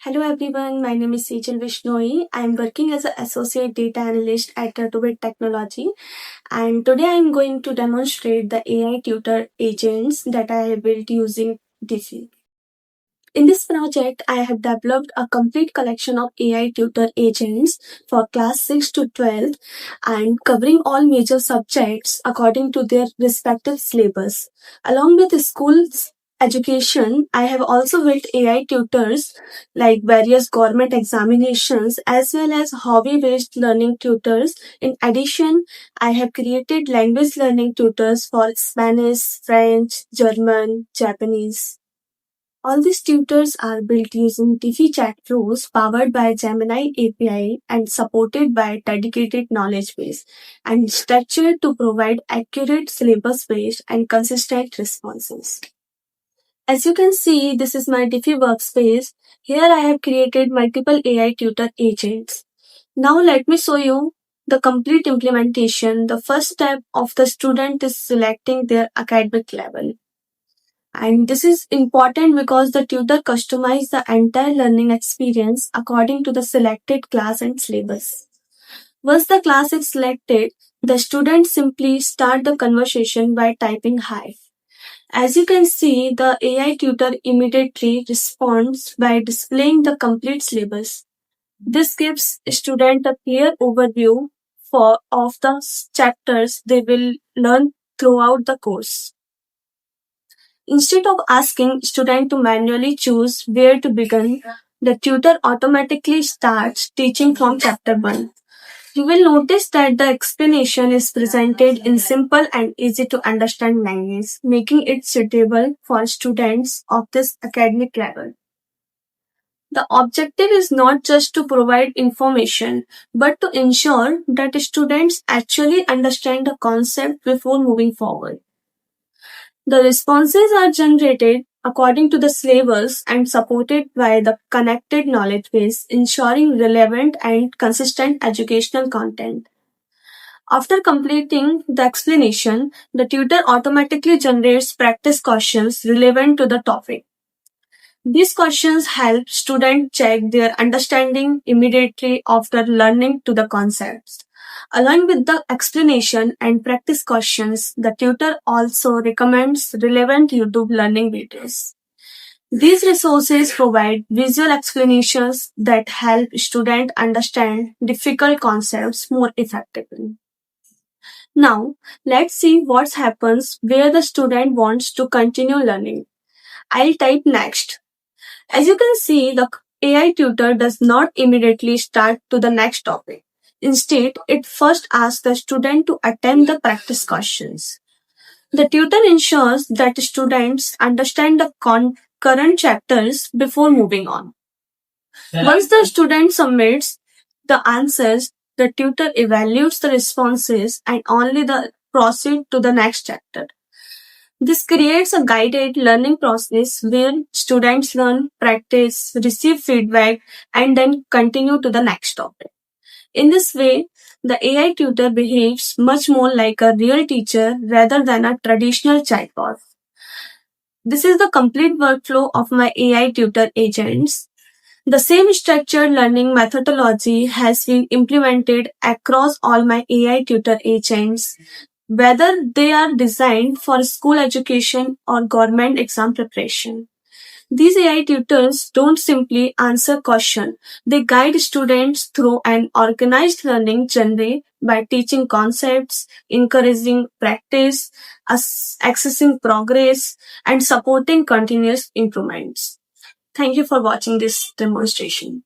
Hello everyone, my name is Sejal Vishnoi. I am working as an associate data analyst at Ratovate Technology, and today I am going to demonstrate the AI tutor agents that I have built using Dify. In this project, I have developed a complete collection of AI tutor agents for class 6 to 12 and covering all major subjects according to their respective syllabus. Along with the school's education, I have also built AI tutors like various government examinations as well as hobby-based learning tutors. In addition, I have created language learning tutors for Spanish, French, German, Japanese. All these tutors are built using Dify chat flows powered by Gemini API and supported by dedicated knowledge base and structured to provide accurate syllabus-based and consistent responses. As you can see, this is my Dify workspace. Here I have created multiple AI tutor agents. Now let me show you the complete implementation. The first step of the student is selecting their academic level. And this is important because the tutor customizes the entire learning experience according to the selected class and syllabus. Once the class is selected, the student simply start the conversation by typing hi. As you can see, the AI tutor immediately responds by displaying the complete syllabus. This gives student a clear overview of the chapters they will learn throughout the course. Instead of asking student to manually choose where to begin, the tutor automatically starts teaching from chapter 1. You will notice that the explanation is presented in simple and easy to understand language, making it suitable for students of this academic level. The objective is not just to provide information, but to ensure that students actually understand the concept before moving forward. The responses are generated according to the syllabus and supported by the connected knowledge base, ensuring relevant and consistent educational content. After completing the explanation, the tutor automatically generates practice questions relevant to the topic. These questions help students check their understanding immediately after learning to the concepts. Along with the explanation and practice questions, the tutor also recommends relevant YouTube learning videos. These resources provide visual explanations that help students understand difficult concepts more effectively. Now, let's see what happens where the student wants to continue learning. I'll type next. As you can see, the AI tutor does not immediately start to the next topic. Instead, it first asks the student to attempt the practice questions. The tutor ensures that students understand the current chapters before moving on. Once the student submits the answers, the tutor evaluates the responses and only proceed to the next chapter. This creates a guided learning process where students learn, practice, receive feedback, and then continue to the next topic. In this way, the AI tutor behaves much more like a real teacher rather than a traditional chatbot. This is the complete workflow of my AI tutor agents. The same structured learning methodology has been implemented across all my AI tutor agents, whether they are designed for school education or government exam preparation. These AI tutors don't simply answer questions, they guide students through an organized learning journey by teaching concepts, encouraging practice, accessing progress, and supporting continuous improvements. Thank you for watching this demonstration.